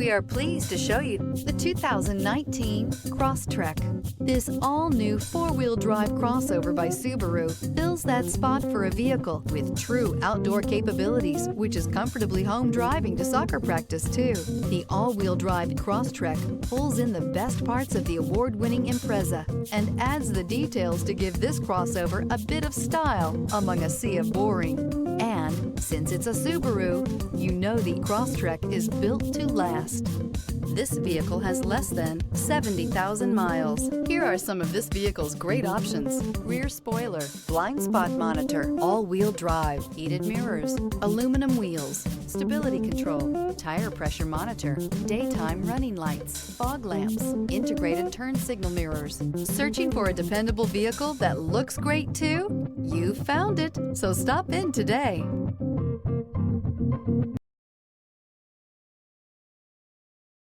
We are pleased to show you the 2019 Crosstrek. This all-new four-wheel drive crossover by Subaru fills that spot for a vehicle with true outdoor capabilities, which is comfortably home driving to soccer practice too. The all-wheel drive Crosstrek pulls in the best parts of the award-winning Impreza and adds the details to give this crossover a bit of style among a sea of boring. And since it's a Subaru, you know the Crosstrek is built to last. This vehicle has less than 70,000 miles. Here are some of this vehicle's great options: rear spoiler, blind spot monitor, all-wheel drive, heated mirrors, aluminum wheels, stability control, tire pressure monitor, daytime running lights, fog lamps, integrated turn signal mirrors. Searching for a dependable vehicle that looks great too? You found it, so stop in today.